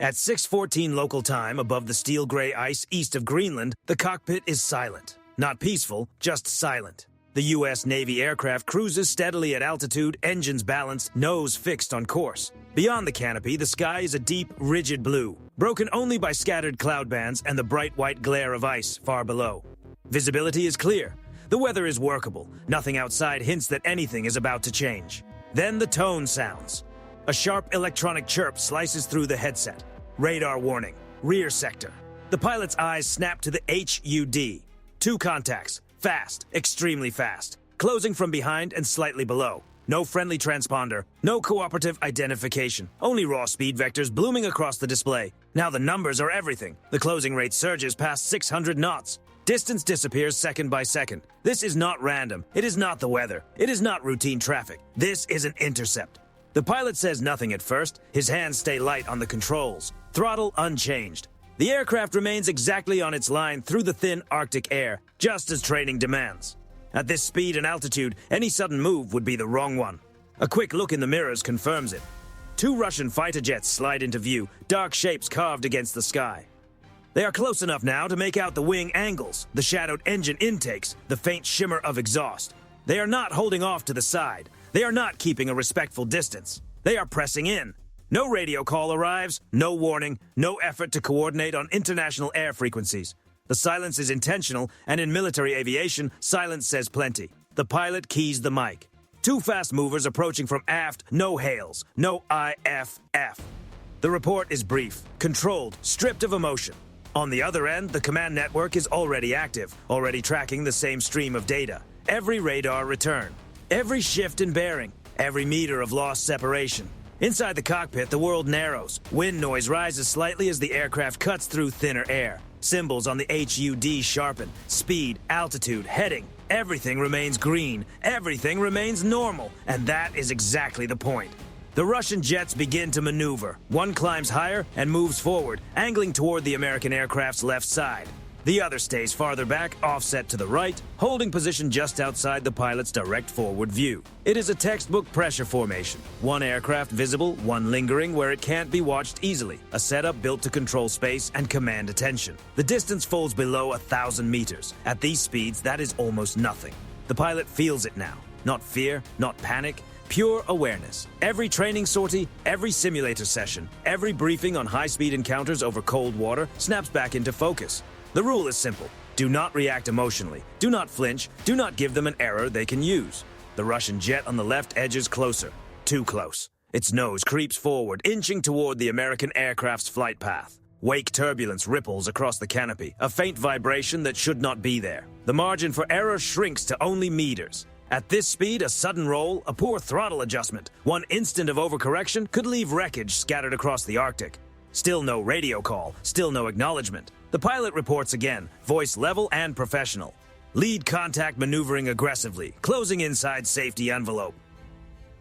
At 6:14 local time above the steel-gray ice east of Greenland, the cockpit is silent. Not peaceful, just silent. The U.S. Navy aircraft cruises steadily at altitude, engines balanced, nose fixed on course. Beyond the canopy, the sky is a deep, rigid blue, broken only by scattered cloud bands and the bright white glare of ice far below. Visibility is clear. The weather is workable. Nothing outside hints that anything is about to change. Then the tone sounds. A sharp electronic chirp slices through the headset. Radar warning. Rear sector. The pilot's eyes snap to the HUD. 2 contacts. Fast. Extremely fast. Closing from behind and slightly below. No friendly transponder. No cooperative identification. Only raw speed vectors blooming across the display. Now the numbers are everything. The closing rate surges past 600 knots. Distance disappears second by second. This is not random. It is not the weather. It is not routine traffic. This is an intercept. The pilot says nothing at first. His hands stay light on the controls. Throttle unchanged. The aircraft remains exactly on its line through the thin Arctic air, just as training demands. At this speed and altitude, any sudden move would be the wrong one. A quick look in the mirrors confirms it. 2 Russian fighter jets slide into view, dark shapes carved against the sky. They are close enough now to make out the wing angles, the shadowed engine intakes, the faint shimmer of exhaust. They are not holding off to the side. They are not keeping a respectful distance. They are pressing in. No radio call arrives, no warning, no effort to coordinate on international air frequencies. The silence is intentional, and in military aviation, silence says plenty. The pilot keys the mic. 2 fast movers approaching from aft, no hails, no IFF. The report is brief, controlled, stripped of emotion. On the other end, the command network is already active, already tracking the same stream of data. Every radar return, every shift in bearing, every meter of lost separation. Inside the cockpit, the world narrows. Wind noise rises slightly as the aircraft cuts through thinner air. Symbols on the HUD sharpen. Speed, altitude, heading. Everything remains green. Everything remains normal. And that is exactly the point. The Russian jets begin to maneuver. One climbs higher and moves forward, angling toward the American aircraft's left side. The other stays farther back, offset to the right, holding position just outside the pilot's direct forward view. It is a textbook pressure formation. 1 aircraft visible, 1 lingering where it can't be watched easily. A setup built to control space and command attention. The distance falls below 1,000 meters. At these speeds, that is almost nothing. The pilot feels it now. Not fear, not panic. Pure awareness. Every training sortie, every simulator session, every briefing on high-speed encounters over cold water snaps back into focus. The rule is simple. Do not react emotionally. Do not flinch. Do not give them an error they can use. The Russian jet on the left edges closer. Too close. Its nose creeps forward, inching toward the American aircraft's flight path. Wake turbulence ripples across the canopy, a faint vibration that should not be there. The margin for error shrinks to only meters. At this speed, a sudden roll, a poor throttle adjustment, 1 instant of overcorrection could leave wreckage scattered across the Arctic. Still no radio call, still no acknowledgement. The pilot reports again, voice level and professional. Lead contact maneuvering aggressively, closing inside safety envelope.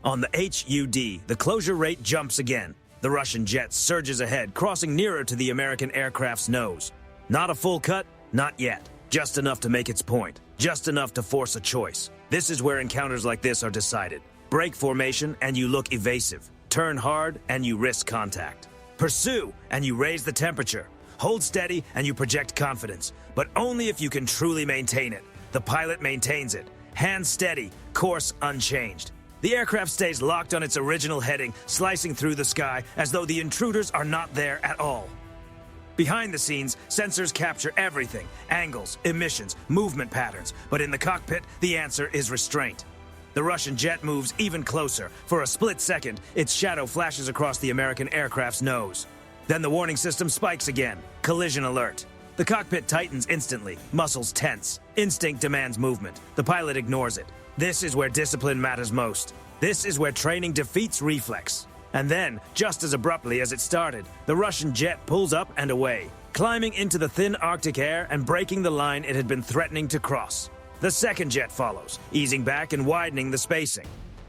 On the HUD, the closure rate jumps again. The Russian jet surges ahead, crossing nearer to the American aircraft's nose. Not a full cut, not yet. Just enough to make its point. Just enough to force a choice. This is where encounters like this are decided. Break formation and you look evasive. Turn hard and you risk contact. Pursue and you raise the temperature. Hold steady and you project confidence, but only if you can truly maintain it. The pilot maintains it. Hands steady, course unchanged. The aircraft stays locked on its original heading, slicing through the sky as though the intruders are not there at all. Behind the scenes, sensors capture everything, angles, emissions, movement patterns, but in the cockpit, the answer is restraint. The Russian jet moves even closer. For a split second, its shadow flashes across the American aircraft's nose. Then the warning system spikes again. Collision alert. The cockpit tightens instantly, muscles tense. Instinct demands movement. The pilot ignores it. This is where discipline matters most. This is where training defeats reflex. And then, just as abruptly as it started, the Russian jet pulls up and away, climbing into the thin Arctic air and breaking the line it had been threatening to cross. The second jet follows, easing back and widening the spacing.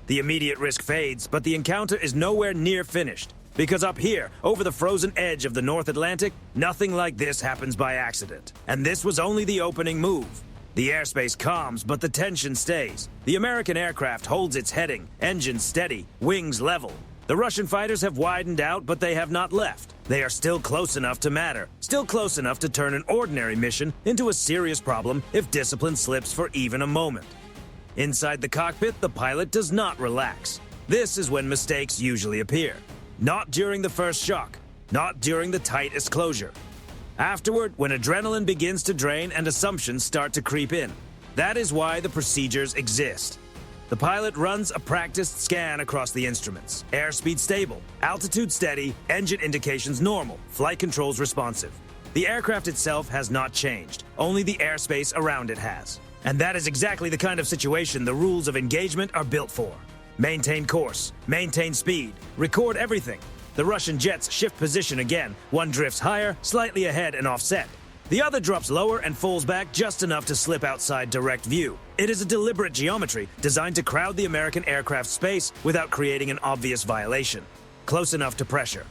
The immediate risk fades, but the encounter is nowhere near finished. Because up here, over the frozen edge of the North Atlantic, nothing like this happens by accident. And this was only the opening move. The airspace calms, but the tension stays. The American aircraft holds its heading, engines steady, wings level. The Russian fighters have widened out, but they have not left. They are still close enough to matter, still close enough to turn an ordinary mission into a serious problem if discipline slips for even a moment. Inside the cockpit, the pilot does not relax. This is when mistakes usually appear. Not during the first shock, not during the tightest closure. Afterward, when adrenaline begins to drain and assumptions start to creep in. That is why the procedures exist. The pilot runs a practiced scan across the instruments. Airspeed stable, altitude steady, engine indications normal, flight controls responsive. The aircraft itself has not changed, only the airspace around it has. And that is exactly the kind of situation the rules of engagement are built for. Maintain course, maintain speed, record everything. The Russian jets shift position again. One drifts higher, slightly ahead and offset. The other drops lower and falls back just enough to slip outside direct view. It is a deliberate geometry designed to crowd the American aircraft's space without creating an obvious violation. Close enough to pressure.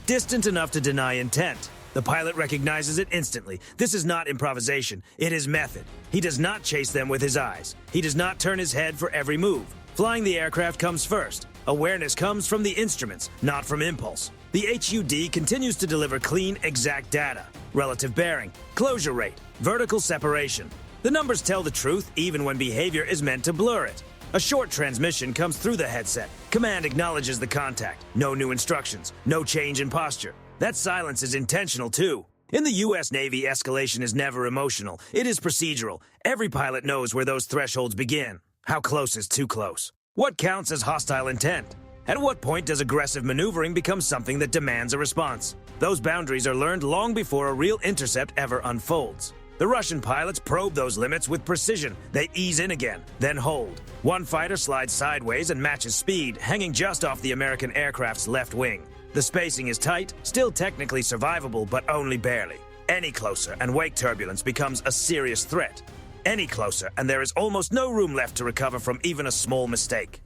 Distant enough to deny intent. The pilot recognizes it instantly. This is not improvisation. It is method. He does not chase them with his eyes. He does not turn his head for every move. Flying the aircraft comes first. Awareness comes from the instruments, not from impulse. The HUD continues to deliver clean, exact data. Relative bearing, closure rate, vertical separation. The numbers tell the truth even when behavior is meant to blur it. A short transmission comes through the headset. Command acknowledges the contact. No new instructions, no change in posture. That silence is intentional too. In the U.S. Navy, escalation is never emotional. It is procedural. Every pilot knows where those thresholds begin. How close is too close? What counts as hostile intent? At what point does aggressive maneuvering become something that demands a response? Those boundaries are learned long before a real intercept ever unfolds. The Russian pilots probe those limits with precision. They ease in again, then hold. One fighter slides sideways and matches speed, hanging just off the American aircraft's left wing. The spacing is tight, still technically survivable, but only barely. Any closer and wake turbulence becomes a serious threat. Any closer and there is almost no room left to recover from even a small mistake.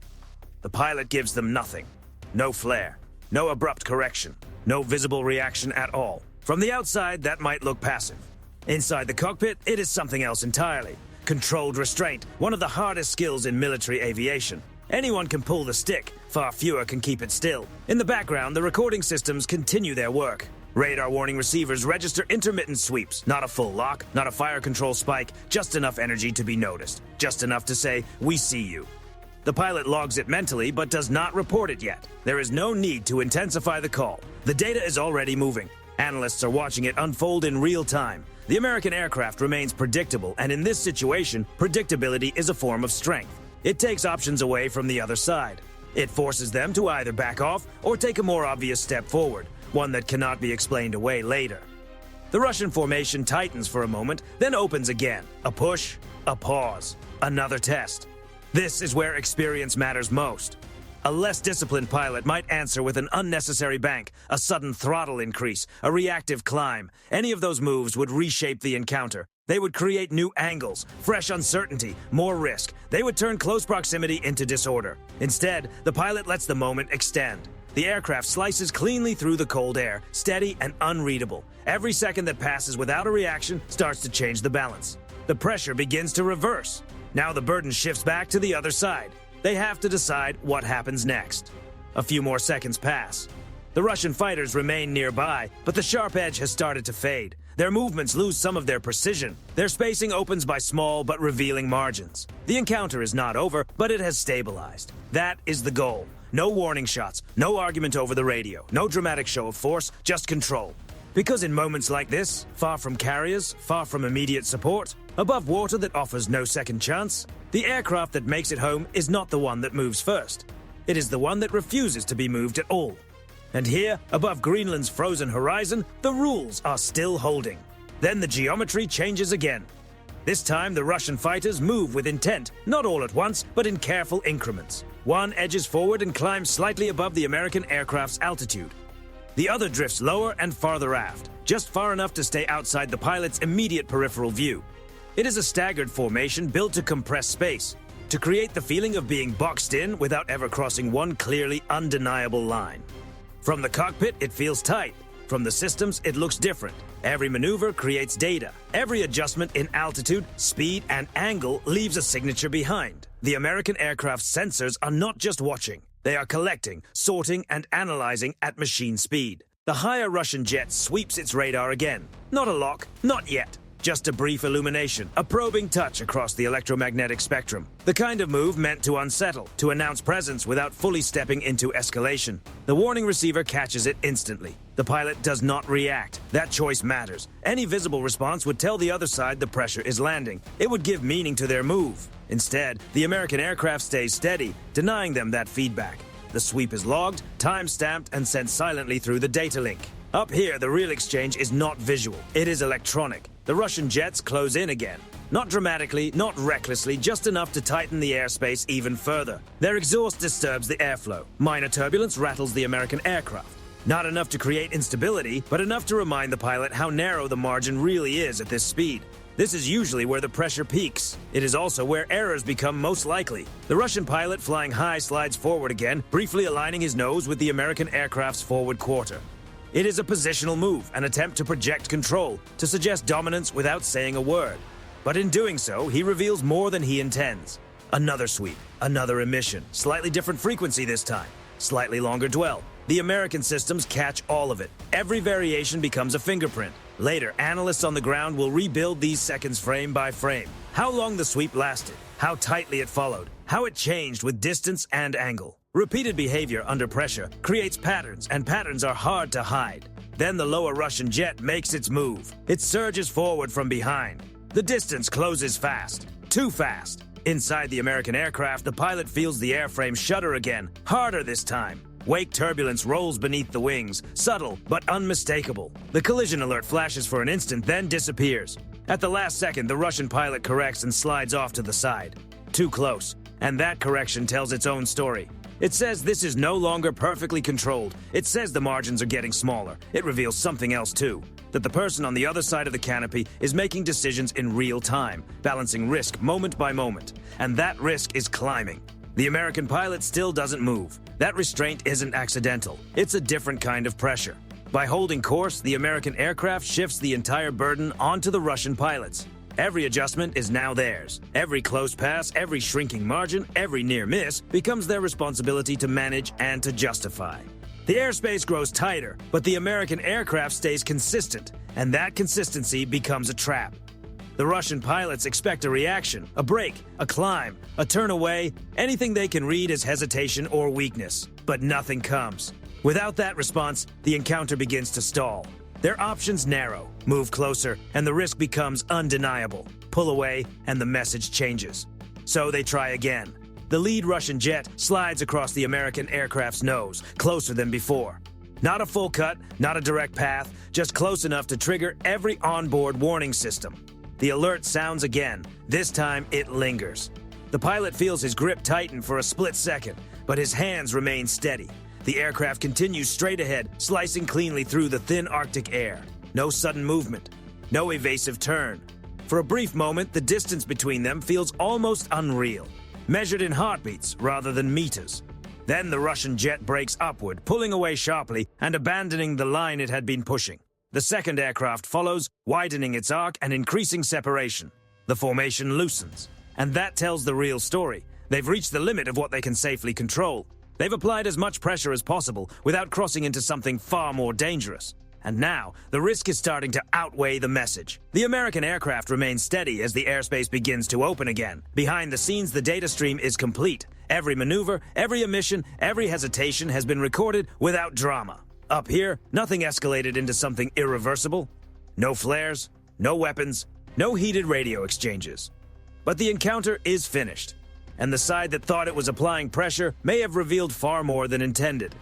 The pilot gives them nothing. No flare, no abrupt correction, no visible reaction at all. From the outside, that might look passive. Inside the cockpit, it is something else entirely. Controlled restraint, one of the hardest skills in military aviation. Anyone can pull the stick, far fewer can keep it still. In the background, the recording systems continue their work. Radar warning receivers register intermittent sweeps, not a full lock, not a fire control spike, just enough energy to be noticed, just enough to say, "We see you." The pilot logs it mentally, but does not report it yet. There is no need to intensify the call. The data is already moving. Analysts are watching it unfold in real time. The American aircraft remains predictable, and in this situation, predictability is a form of strength. It takes options away from the other side. It forces them to either back off or take a more obvious step forward, one that cannot be explained away later. The Russian formation tightens for a moment, then opens again. A push, a pause, another test. This is where experience matters most. A less disciplined pilot might answer with an unnecessary bank, a sudden throttle increase, a reactive climb. Any of those moves would reshape the encounter. They would create new angles, fresh uncertainty, more risk. They would turn close proximity into disorder. Instead, the pilot lets the moment extend. The aircraft slices cleanly through the cold air, steady and unreadable. Every second that passes without a reaction starts to change the balance. The pressure begins to reverse. Now the burden shifts back to the other side. They have to decide what happens next. A few more seconds pass. The Russian fighters remain nearby, but the sharp edge has started to fade. Their movements lose some of their precision. Their spacing opens by small but revealing margins. The encounter is not over, but it has stabilized. That is the goal. No warning shots, no argument over the radio, no dramatic show of force, just control. Because in moments like this, far from carriers, far from immediate support, above water that offers no second chance, the aircraft that makes it home is not the one that moves first. It is the one that refuses to be moved at all. And here, above Greenland's frozen horizon, the rules are still holding. Then the geometry changes again. This time, the Russian fighters move with intent, not all at once, but in careful increments. One edges forward and climbs slightly above the American aircraft's altitude. The other drifts lower and farther aft, just far enough to stay outside the pilot's immediate peripheral view. It is a staggered formation built to compress space, to create the feeling of being boxed in without ever crossing one clearly undeniable line. From the cockpit, it feels tight. From the systems, it looks different. Every maneuver creates data. Every adjustment in altitude, speed, and angle leaves a signature behind. The American aircraft's sensors are not just watching. They are collecting, sorting, and analyzing at machine speed. The higher Russian jet sweeps its radar again. Not a lock, not yet. Just a brief illumination, a probing touch across the electromagnetic spectrum. The kind of move meant to unsettle, to announce presence without fully stepping into escalation. The warning receiver catches it instantly. The pilot does not react. That choice matters. Any visible response would tell the other side the pressure is landing. It would give meaning to their move. Instead, the American aircraft stays steady, denying them that feedback. The sweep is logged, time-stamped, and sent silently through the data link. Up here, the real exchange is not visual. It is electronic. The Russian jets close in again. Not dramatically, not recklessly, just enough to tighten the airspace even further. Their exhaust disturbs the airflow. Minor turbulence rattles the American aircraft. Not enough to create instability, but enough to remind the pilot how narrow the margin really is at this speed. This is usually where the pressure peaks. It is also where errors become most likely. The Russian pilot flying high slides forward again, briefly aligning his nose with the American aircraft's forward quarter. It is a positional move, an attempt to project control, to suggest dominance without saying a word. But in doing so, he reveals more than he intends. Another sweep, another emission, slightly different frequency this time, slightly longer dwell. The American systems catch all of it. Every variation becomes a fingerprint. Later, analysts on the ground will rebuild these seconds frame by frame. How long the sweep lasted, how tightly it followed, how it changed with distance and angle. Repeated behavior under pressure creates patterns, and patterns are hard to hide. Then the lower Russian jet makes its move. It surges forward from behind. The distance closes fast. Too fast. Inside the American aircraft, the pilot feels the airframe shudder again, harder this time. Wake turbulence rolls beneath the wings, subtle but unmistakable. The collision alert flashes for an instant, then disappears. At the last second, the Russian pilot corrects and slides off to the side. Too close. And that correction tells its own story. It says this is no longer perfectly controlled. It says the margins are getting smaller. It reveals something else too. That the person on the other side of the canopy is making decisions in real time, balancing risk moment by moment. And that risk is climbing. The American pilot still doesn't move. That restraint isn't accidental. It's a different kind of pressure. By holding course, the American aircraft shifts the entire burden onto the Russian pilots. Every adjustment is now theirs. Every close pass, every shrinking margin, every near miss becomes their responsibility to manage and to justify. The airspace grows tighter, but the American aircraft stays consistent, and that consistency becomes a trap. The Russian pilots expect a reaction, a break, a climb, a turn away. Anything they can read as hesitation or weakness, but nothing comes. Without that response, the encounter begins to stall. Their options narrow, move closer, and the risk becomes undeniable. Pull away, and the message changes. So they try again. The lead Russian jet slides across the American aircraft's nose, closer than before. Not a full cut, not a direct path, just close enough to trigger every onboard warning system. The alert sounds again. This time, it lingers. The pilot feels his grip tighten for a split second, but his hands remain steady. The aircraft continues straight ahead, slicing cleanly through the thin Arctic air. No sudden movement. No evasive turn. For a brief moment, the distance between them feels almost unreal, measured in heartbeats rather than meters. Then the Russian jet breaks upward, pulling away sharply and abandoning the line it had been pushing. The second aircraft follows, widening its arc and increasing separation. The formation loosens. And that tells the real story. They've reached the limit of what they can safely control. They've applied as much pressure as possible without crossing into something far more dangerous. And now, the risk is starting to outweigh the message. The American aircraft remains steady as the airspace begins to open again. Behind the scenes, the data stream is complete. Every maneuver, every emission, every hesitation has been recorded without drama. Up here, nothing escalated into something irreversible. No flares, no weapons, no heated radio exchanges. But the encounter is finished. And the side that thought it was applying pressure may have revealed far more than intended.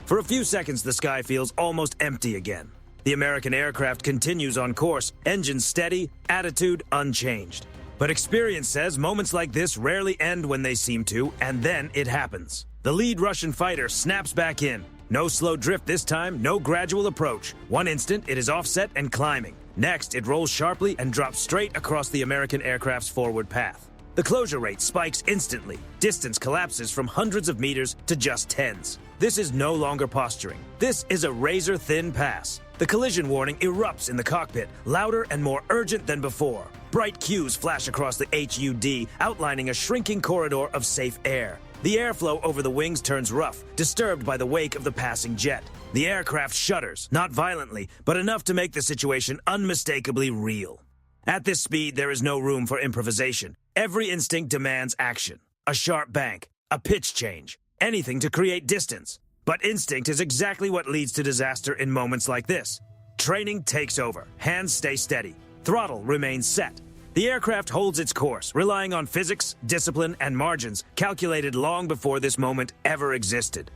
For a few seconds, the sky feels almost empty again. The American aircraft continues on course, engines steady, attitude unchanged. But experience says moments like this rarely end when they seem to, and then it happens. The lead Russian fighter snaps back in. No slow drift this time, no gradual approach. One instant, it is offset and climbing. Next, it rolls sharply and drops straight across the American aircraft's forward path. The closure rate spikes instantly. Distance collapses from hundreds of meters to just tens. This is no longer posturing. This is a razor-thin pass. The collision warning erupts in the cockpit, louder and more urgent than before. Bright cues flash across the HUD, outlining a shrinking corridor of safe air. The airflow over the wings turns rough, disturbed by the wake of the passing jet. The aircraft shudders, not violently, but enough to make the situation unmistakably real. At this speed, there is no room for improvisation. Every instinct demands action. A sharp bank, a pitch change, anything to create distance. But instinct is exactly what leads to disaster in moments like this. Training takes over. Hands stay steady. Throttle remains set. The aircraft holds its course, relying on physics, discipline, and margins calculated long before this moment ever existed.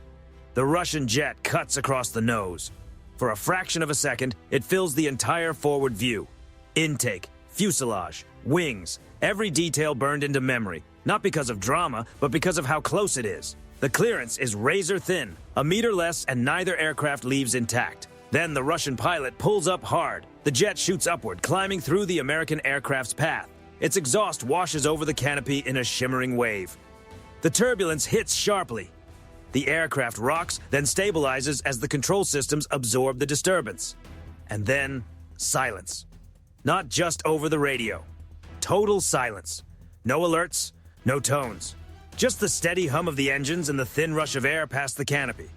The Russian jet cuts across the nose. For a fraction of a second, it fills the entire forward view. Intake, fuselage, wings, every detail burned into memory, not because of drama, but because of how close it is. The clearance is razor thin, a meter less, and neither aircraft leaves intact. Then the Russian pilot pulls up hard. The jet shoots upward, climbing through the American aircraft's path. Its exhaust washes over the canopy in a shimmering wave. The turbulence hits sharply. The aircraft rocks, then stabilizes as the control systems absorb the disturbance. And then, silence. Not just over the radio. Total silence. No alerts, no tones. Just the steady hum of the engines and the thin rush of air past the canopy.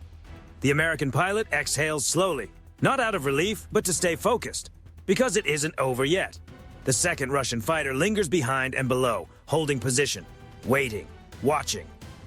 The American pilot exhales slowly, not out of relief, but to stay focused, because it isn't over yet. The second Russian fighter lingers behind and below, holding position, waiting, watching.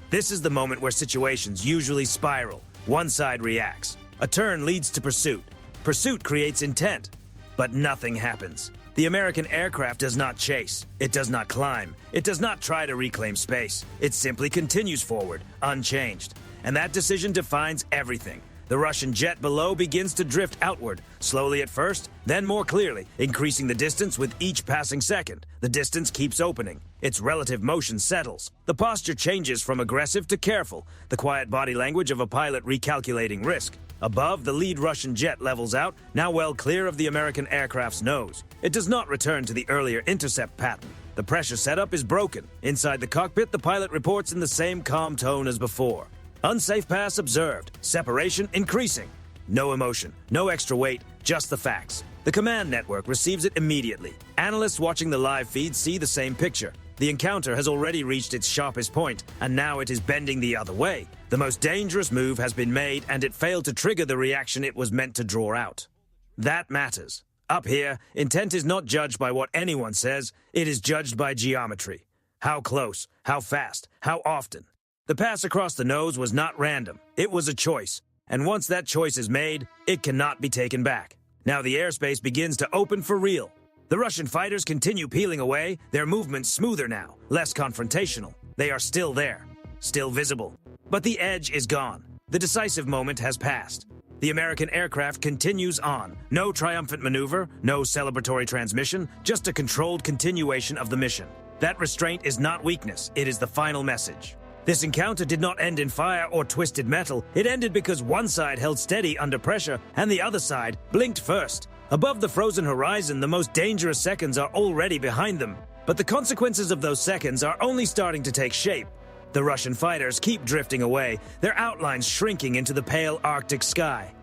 This is the moment where situations usually spiral. One side reacts. A turn leads to pursuit. Pursuit creates intent. But nothing happens. The American aircraft does not chase. It does not climb. It does not try to reclaim space. It simply continues forward, unchanged. And that decision defines everything. The Russian jet below begins to drift outward, slowly at first, then more clearly, increasing the distance with each passing second. The distance keeps opening. Its relative motion settles. The posture changes from aggressive to careful, the quiet body language of a pilot recalculating risk. Above, the lead Russian jet levels out, now well clear of the American aircraft's nose. It does not return to the earlier intercept pattern. The pressure setup is broken. Inside the cockpit, the pilot reports in the same calm tone as before. Unsafe pass observed. Separation increasing. No emotion, no extra weight, just the facts. The command network receives it immediately. Analysts watching the live feed see the same picture. The encounter has already reached its sharpest point, and now it is bending the other way. The most dangerous move has been made, and it failed to trigger the reaction it was meant to draw out. That matters. Up here, intent is not judged by what anyone says, it is judged by geometry. How close, how fast, how often. The pass across the nose was not random, it was a choice. And once that choice is made, it cannot be taken back. Now the airspace begins to open for real. The Russian fighters continue peeling away, their movements smoother now, less confrontational. They are still there, still visible. But the edge is gone. The decisive moment has passed. The American aircraft continues on. No triumphant maneuver, no celebratory transmission, just a controlled continuation of the mission. That restraint is not weakness, it is the final message. This encounter did not end in fire or twisted metal. It ended because one side held steady under pressure and the other side blinked first. Above the frozen horizon, the most dangerous seconds are already behind them. But the consequences of those seconds are only starting to take shape. The Russian fighters keep drifting away, their outlines shrinking into the pale Arctic sky.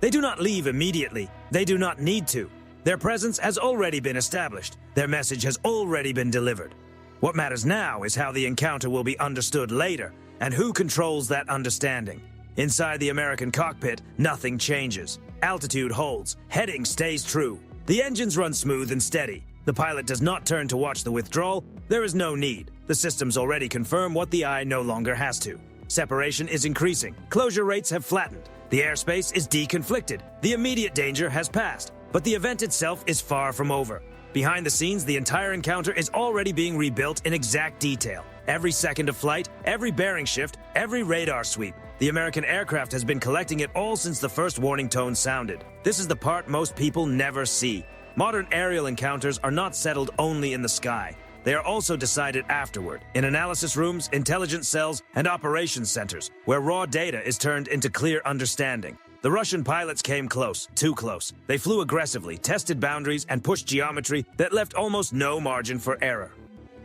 They do not leave immediately. They do not need to. Their presence has already been established. Their message has already been delivered. What matters now is how the encounter will be understood later, and who controls that understanding. Inside the American cockpit, nothing changes. Altitude holds, heading stays true. The engines run smooth and steady. The pilot does not turn to watch the withdrawal. There is no need. The systems already confirm what the eye no longer has to. Separation is increasing. Closure rates have flattened. The airspace is deconflicted. The immediate danger has passed, but the event itself is far from over. Behind the scenes, the entire encounter is already being rebuilt in exact detail. Every second of flight, every bearing shift, every radar sweep. The American aircraft has been collecting it all since the first warning tone sounded. This is the part most people never see. Modern aerial encounters are not settled only in the sky. They are also decided afterward, in analysis rooms, intelligence cells, and operations centers, where raw data is turned into clear understanding. The Russian pilots came close, too close. They flew aggressively, tested boundaries, and pushed geometry that left almost no margin for error.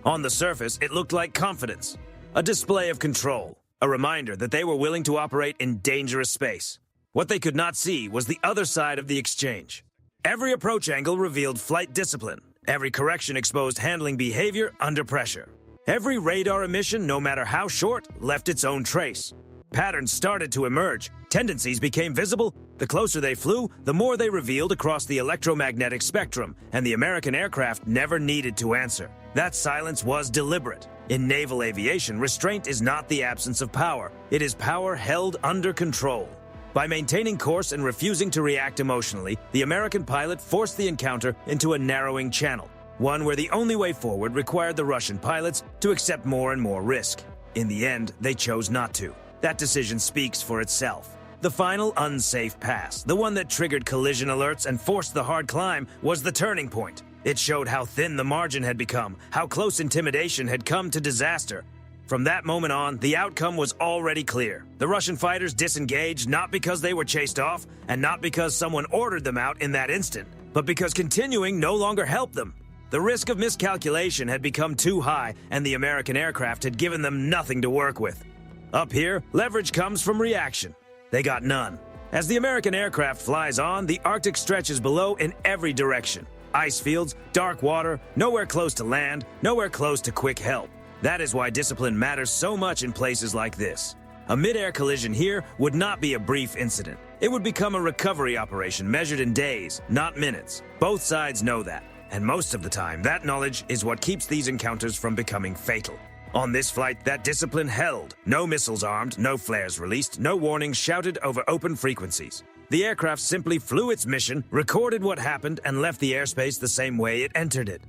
On the surface, it looked like confidence, a display of control, a reminder that they were willing to operate in dangerous space. What they could not see was the other side of the exchange. Every approach angle revealed flight discipline. Every correction exposed handling behavior under pressure. Every radar emission, no matter how short, left its own trace. Patterns started to emerge. Tendencies became visible. The closer they flew, the more they revealed across the electromagnetic spectrum, and the American aircraft never needed to answer. That silence was deliberate. In naval aviation, restraint is not the absence of power. It is power held under control. By maintaining course and refusing to react emotionally, the American pilot forced the encounter into a narrowing channel, one where the only way forward required the Russian pilots to accept more and more risk. In the end, they chose not to. That decision speaks for itself. The final unsafe pass, the one that triggered collision alerts and forced the hard climb, was the turning point. It showed how thin the margin had become, how close intimidation had come to disaster. From that moment on, the outcome was already clear. The Russian fighters disengaged not because they were chased off, and not because someone ordered them out in that instant, but because continuing no longer helped them. The risk of miscalculation had become too high, and the American aircraft had given them nothing to work with. Up here, leverage comes from reaction. They got none. As the American aircraft flies on, the Arctic stretches below in every direction. Ice fields, dark water, nowhere close to land, nowhere close to quick help. That is why discipline matters so much in places like this. A mid-air collision here would not be a brief incident. It would become a recovery operation measured in days, not minutes. Both sides know that, and most of the time, that knowledge is what keeps these encounters from becoming fatal. On this flight, that discipline held. No missiles armed, no flares released, no warnings shouted over open frequencies. The aircraft simply flew its mission, recorded what happened, and left the airspace the same way it entered it.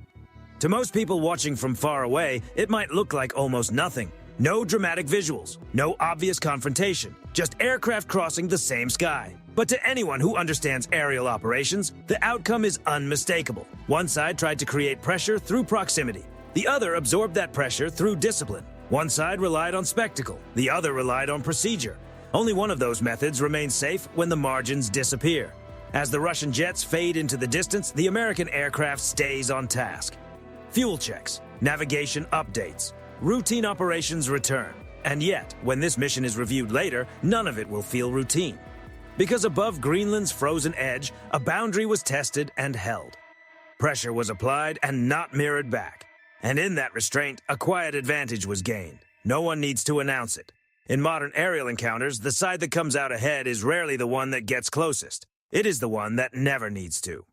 To most people watching from far away, it might look like almost nothing. No dramatic visuals, no obvious confrontation, just aircraft crossing the same sky. But to anyone who understands aerial operations, the outcome is unmistakable. One side tried to create pressure through proximity. The other absorbed that pressure through discipline. One side relied on spectacle. The other relied on procedure. Only one of those methods remains safe when the margins disappear. As the Russian jets fade into the distance, the American aircraft stays on task. Fuel checks, navigation updates, routine operations return. And yet, when this mission is reviewed later, none of it will feel routine. Because above Greenland's frozen edge, a boundary was tested and held. Pressure was applied and not mirrored back. And in that restraint, a quiet advantage was gained. No one needs to announce it. In modern aerial encounters, the side that comes out ahead is rarely the one that gets closest. It is the one that never needs to.